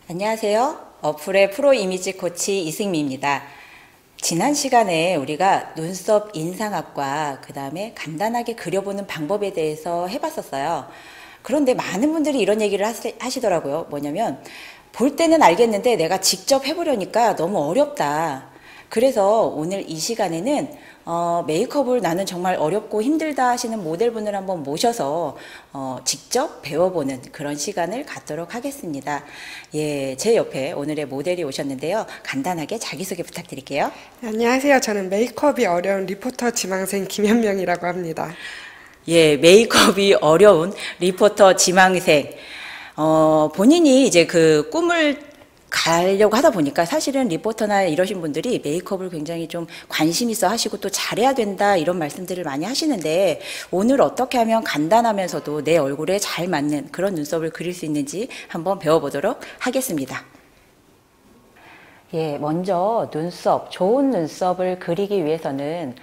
안녕하세요. 어플의 프로 이미지 코치 이승미입니다. 지난 시간에 우리가 눈썹 인상학과 그 다음에 간단하게 그려보는 방법에 대해서 해봤었어요. 그런데 많은 분들이 이런 얘기를 하시더라고요. 뭐냐면 볼 때는 알겠는데 내가 직접 해보려니까 너무 어렵다. 그래서 오늘 이 시간에는 메이크업을 나는 정말 어렵고 힘들다 하시는 모델분을 한번 모셔서 직접 배워보는 그런 시간을 갖도록 하겠습니다. 예, 제 옆에 오늘의 모델이 오셨는데요. 간단하게 자기소개 부탁드릴게요. 안녕하세요. 저는 메이크업이 어려운 리포터 지망생 김현명이라고 합니다. 예, 메이크업이 어려운 리포터 지망생. 본인이 이제 그 꿈을 가려고 하다 보니까 사실은 리포터나 이러신 분들이 메이크업을 굉장히 좀 관심 있어 하시고 또 잘해야 된다 이런 말씀들을 많이 하시는데 오늘 어떻게 하면 간단하면서도 내 얼굴에 잘 맞는 그런 눈썹을 그릴 수 있는지 한번 배워보도록 하겠습니다. 예, 먼저 눈썹, 좋은 눈썹을 그리기 위해서는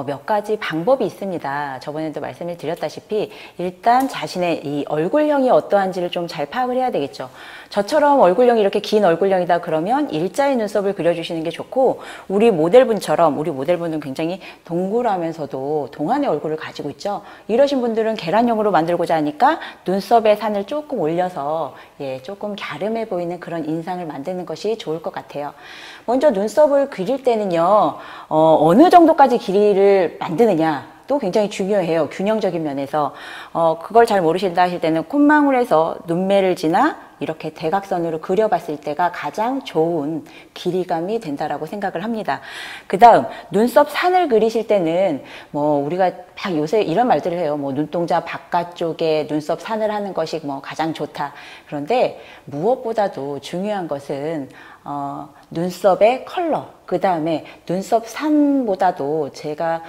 몇 가지 방법이 있습니다. 저번에도 말씀을 드렸다시피 일단 자신의 이 얼굴형이 어떠한지를 좀 잘 파악을 해야 되겠죠. 저처럼 얼굴형이 이렇게 긴 얼굴형이다 그러면 일자의 눈썹을 그려주시는 게 좋고 우리 모델분은 굉장히 동그라면서도 동안의 얼굴을 가지고 있죠. 이러신 분들은 계란형으로 만들고자 하니까 눈썹의 산을 조금 올려서 조금 갸름해 보이는 그런 인상을 만드는 것이 좋을 것 같아요. 먼저 눈썹을 그릴 때는요, 어느 정도까지 길이를 만드느냐 또 굉장히 중요해요. 균형적인 면에서. 그걸 잘 모르신다 하실 때는 콧망울에서 눈매를 지나 이렇게 대각선으로 그려봤을 때가 가장 좋은 길이감이 된다라고 생각을 합니다. 그 다음 눈썹 산을 그리실 때는 우리가 막 요새 이런 말들을 해요. 눈동자 바깥쪽에 눈썹 산을 하는 것이 가장 좋다. 그런데 무엇보다도 중요한 것은 눈썹의 컬러, 그 다음에 눈썹 산보다도 제가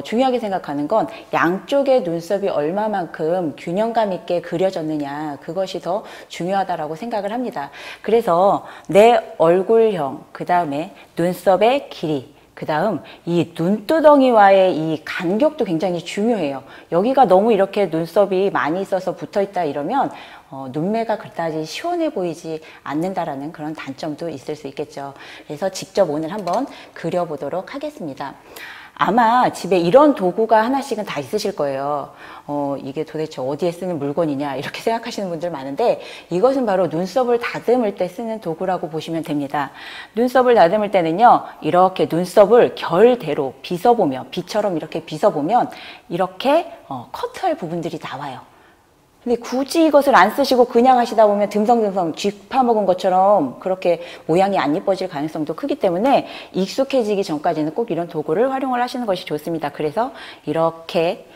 중요하게 생각하는 건 양쪽의 눈썹이 얼마만큼 균형감 있게 그려졌느냐, 그것이 더 중요하다라고 생각을 합니다. 그래서 내 얼굴형, 그 다음에 눈썹의 길이, 그 다음 이 눈두덩이와의 이 간격도 굉장히 중요해요. 여기가 너무 이렇게 눈썹이 많이 있어서 붙어 있다 이러면 눈매가 그다지 시원해 보이지 않는다라는 그런 단점도 있을 수 있겠죠. 그래서 직접 오늘 한번 그려보도록 하겠습니다. 아마 집에 이런 도구가 하나씩은 다 있으실 거예요. 이게 도대체 어디에 쓰는 물건이냐 이렇게 생각하시는 분들 많은데 이것은 바로 눈썹을 다듬을 때 쓰는 도구라고 보시면 됩니다. 눈썹을 다듬을 때는요, 이렇게 눈썹을 결대로 빗어보면, 비처럼 이렇게 빗어보면 이렇게 커트할 부분들이 나와요. 근데 굳이 이것을 안 쓰시고 그냥 하시다 보면 듬성듬성 쥐 파먹은 것처럼 그렇게 모양이 안 예뻐질 가능성도 크기 때문에 익숙해지기 전까지는 꼭 이런 도구를 활용을 하시는 것이 좋습니다. 그래서 이렇게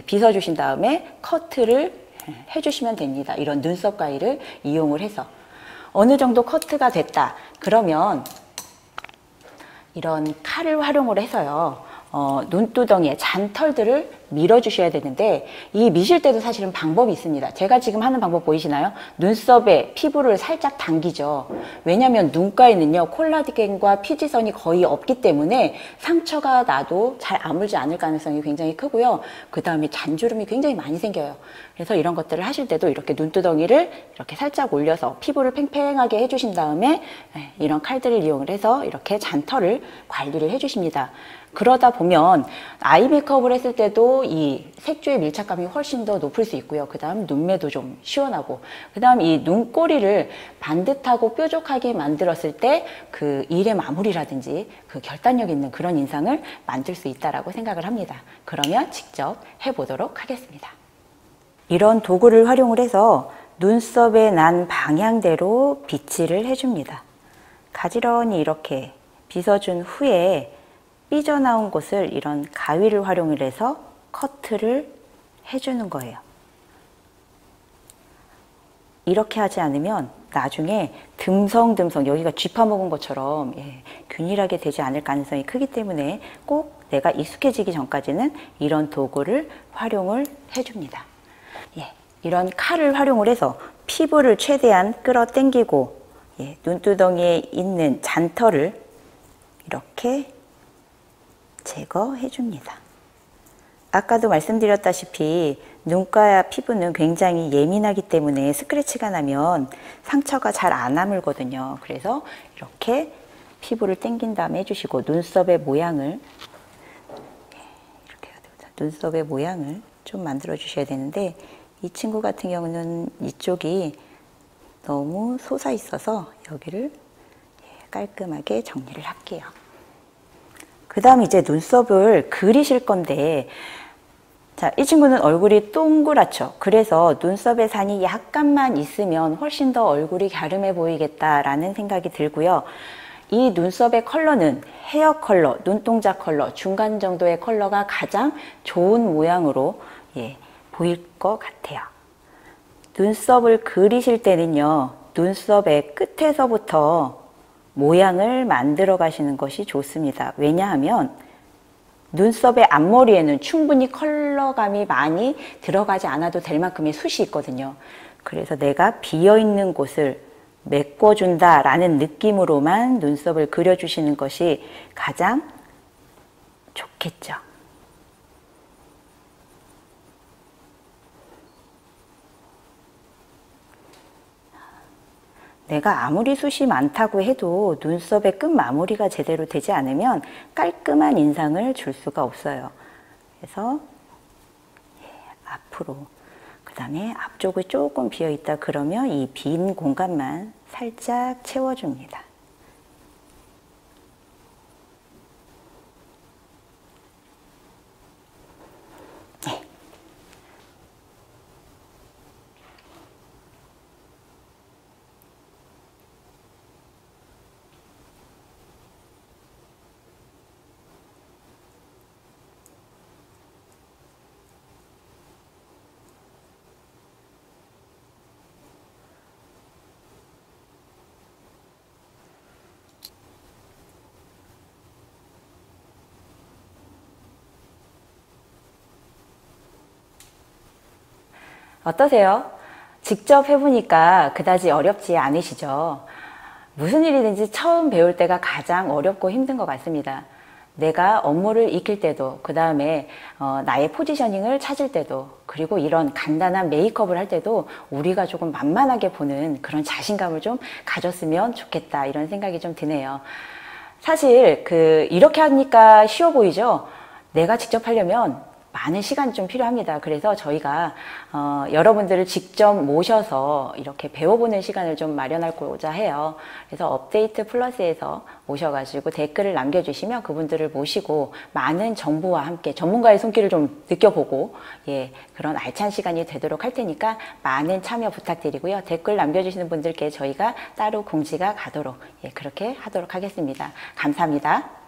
빗어주신 다음에 커트를 해주시면 됩니다. 이런 눈썹 가위를 이용을 해서. 어느 정도 커트가 됐다. 그러면 이런 칼을 활용을 해서요. 눈두덩이에 잔털들을 밀어주셔야 되는데 이 미실 때도 사실은 방법이 있습니다. 제가 지금 하는 방법 보이시나요? 눈썹에 피부를 살짝 당기죠. 왜냐하면 눈가에는요, 콜라겐과 피지선이 거의 없기 때문에 상처가 나도 잘 아물지 않을 가능성이 굉장히 크고요. 그 다음에 잔주름이 굉장히 많이 생겨요. 그래서 이런 것들을 하실 때도 이렇게 눈두덩이를 이렇게 살짝 올려서 피부를 팽팽하게 해주신 다음에 이런 칼들을 이용을 해서 이렇게 잔털을 관리를 해주십니다. 그러다 보면 아이 메이크업을 했을 때도 이 색조의 밀착감이 훨씬 더 높을 수 있고요. 그 다음 눈매도 좀 시원하고, 그 다음 이 눈꼬리를 반듯하고 뾰족하게 만들었을 때 그 일의 마무리라든지 그 결단력 있는 그런 인상을 만들 수 있다라고 생각을 합니다. 그러면 직접 해보도록 하겠습니다. 이런 도구를 활용을 해서 눈썹에 난 방향대로 빗질을 해줍니다. 가지런히 이렇게 빗어준 후에 삐져나온 곳을 이런 가위를 활용을 해서 커트를 해주는 거예요. 이렇게 하지 않으면 나중에 듬성듬성 여기가 쥐 파먹은 것처럼 균일하게 되지 않을 가능성이 크기 때문에 꼭 내가 익숙해지기 전까지는 이런 도구를 활용을 해줍니다. 이런 칼을 활용을 해서 피부를 최대한 끌어당기고 눈두덩이에 있는 잔털을 이렇게 제거해 줍니다. 아까도 말씀드렸다시피 눈가 피부는 굉장히 예민하기 때문에 스크래치가 나면 상처가 잘 안 아물거든요. 그래서 이렇게 피부를 당긴 다음에 해주시고 눈썹의 모양을 이렇게 해야 됩니다. 눈썹의 모양을 좀 만들어 주셔야 되는데 이 친구 같은 경우는 이쪽이 너무 솟아 있어서 여기를 깔끔하게 정리를 할게요. 그 다음 이제 눈썹을 그리실 건데, 자, 이 친구는 얼굴이 동그랗죠. 그래서 눈썹에 산이 약간만 있으면 훨씬 더 얼굴이 갸름해 보이겠다라는 생각이 들고요. 이 눈썹의 컬러는 헤어 컬러, 눈동자 컬러, 중간 정도의 컬러가 가장 좋은 모양으로 보일 것 같아요. 눈썹을 그리실 때는요, 눈썹의 끝에서부터 모양을 만들어 가시는 것이 좋습니다. 왜냐하면 눈썹의 앞머리에는 충분히 컬러감이 많이 들어가지 않아도 될 만큼의 숱이 있거든요. 그래서 내가 비어있는 곳을 메꿔준다라는 느낌으로만 눈썹을 그려주시는 것이 가장 좋겠죠. 내가 아무리 숱이 많다고 해도 눈썹의 끝 마무리가 제대로 되지 않으면 깔끔한 인상을 줄 수가 없어요. 그래서 앞으로, 그 다음에 앞쪽이 조금 비어있다 그러면 이 빈 공간만 살짝 채워줍니다. 어떠세요? 직접 해보니까 그다지 어렵지 않으시죠? 무슨 일이든지 처음 배울 때가 가장 어렵고 힘든 것 같습니다. 내가 업무를 익힐 때도, 그 다음에 나의 포지셔닝을 찾을 때도, 그리고 이런 간단한 메이크업을 할 때도 우리가 조금 만만하게 보는 그런 자신감을 좀 가졌으면 좋겠다, 이런 생각이 좀 드네요. 사실 이렇게 하니까 쉬워 보이죠? 내가 직접 하려면 많은 시간이 좀 필요합니다. 그래서 저희가 여러분들을 직접 모셔서 이렇게 배워보는 시간을 좀 마련하고자 해요. 그래서 업데이트 플러스에서 오셔가지고 댓글을 남겨주시면 그분들을 모시고 많은 정보와 함께 전문가의 손길을 좀 느껴보고 그런 알찬 시간이 되도록 할 테니까 많은 참여 부탁드리고요. 댓글 남겨주시는 분들께 저희가 따로 공지가 가도록 그렇게 하도록 하겠습니다. 감사합니다.